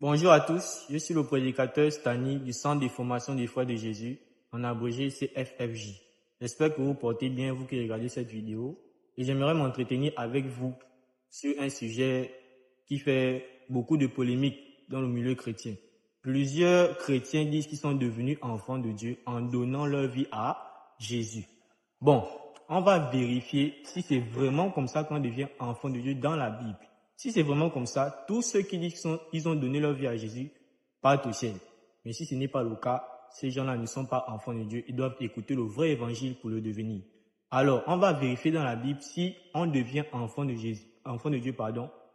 Bonjour à tous, je suis le prédicateur Stani du Centre de formation des Frères de Jésus, en abrégé CFFJ. J'espère que vous portez bien, vous qui regardez cette vidéo, et j'aimerais m'entretenir avec vous sur un sujet qui fait beaucoup de polémiques dans le milieu chrétien. Plusieurs chrétiens disent qu'ils sont devenus enfants de Dieu en donnant leur vie à Jésus. Bon, on va vérifier si c'est vraiment comme ça qu'on devient enfant de Dieu dans la Bible. Si c'est vraiment comme ça, tous ceux qui disent qu'ils ont donné leur vie à Jésus partent au ciel. Mais si ce n'est pas le cas, ces gens-là ne sont pas enfants de Dieu. Ils doivent écouter le vrai évangile pour le devenir. Alors, on va vérifier dans la Bible si on devient enfant de Dieu,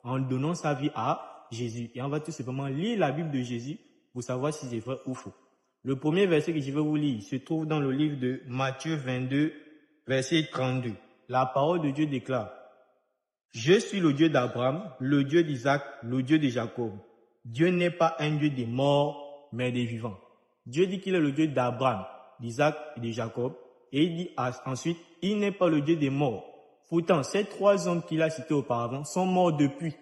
en donnant sa vie à Jésus. Et on va tout simplement lire la Bible de Jésus pour savoir si c'est vrai ou faux. Le premier verset que je vais vous lire se trouve dans le livre de Matthieu 22, verset 32. La parole de Dieu déclare: je suis le Dieu d'Abraham, le Dieu d'Isaac, le Dieu de Jacob. Dieu n'est pas un Dieu des morts, mais des vivants. Dieu dit qu'il est le Dieu d'Abraham, d'Isaac et de Jacob. Et il dit ensuite, il n'est pas le Dieu des morts. Pourtant, ces trois hommes qu'il a cités auparavant sont morts depuis.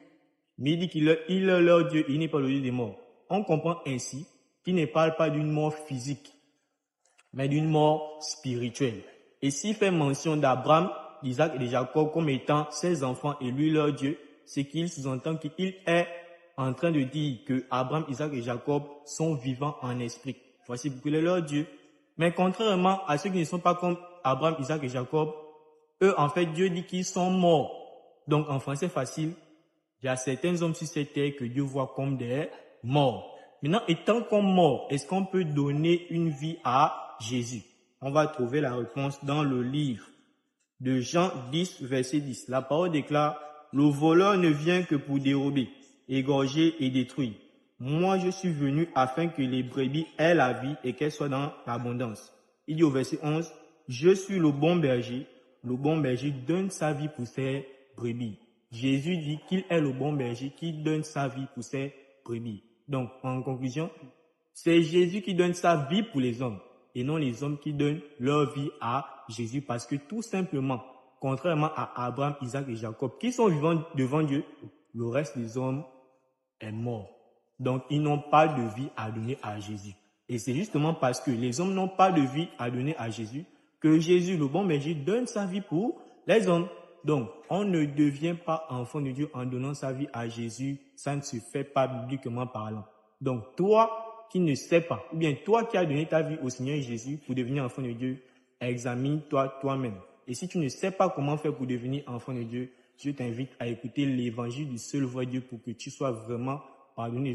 Mais il dit qu'il est leur Dieu, il n'est pas le Dieu des morts. On comprend ainsi qu'il ne parle pas d'une mort physique, mais d'une mort spirituelle. Et s'il fait mention d'Abraham, d'Isaac et de Jacob comme étant ses enfants et lui leur Dieu, c'est qu'il sous-entend qu'il est en train de dire que Abraham, Isaac et Jacob sont vivants en esprit. Voici pourquoi il est leur Dieu. Mais contrairement à ceux qui ne sont pas comme Abraham, Isaac et Jacob, eux, en fait, Dieu dit qu'ils sont morts. Donc, en français facile, il y a certains hommes sur cette terre que Dieu voit comme des morts. Maintenant, étant comme mort, est-ce qu'on peut donner une vie à Jésus? On va trouver la réponse dans le livre de Jean 10, verset 10. La parole déclare: le voleur ne vient que pour dérober, égorger et détruire. Moi, je suis venu afin que les brebis aient la vie et qu'elles soient dans l'abondance. Il dit au verset 11, je suis le bon berger donne sa vie pour ses brebis. Jésus dit qu'il est le bon berger qui donne sa vie pour ses brebis. Donc, en conclusion, c'est Jésus qui donne sa vie pour les hommes et non les hommes qui donnent leur vie à Jésus, parce que tout simplement, contrairement à Abraham, Isaac et Jacob, qui sont vivants devant Dieu, le reste des hommes est mort. Donc, ils n'ont pas de vie à donner à Jésus. Et c'est justement parce que les hommes n'ont pas de vie à donner à Jésus que Jésus, le bon berger, donne sa vie pour les hommes. Donc, on ne devient pas enfant de Dieu en donnant sa vie à Jésus. Ça ne se fait pas bibliquement parlant. Donc, toi qui ne sais pas, ou bien toi qui as donné ta vie au Seigneur Jésus pour devenir enfant de Dieu, examine-toi toi-même. Et si tu ne sais pas comment faire pour devenir enfant de Dieu, je t'invite à écouter l'évangile du seul vrai Dieu pour que tu sois vraiment pardonné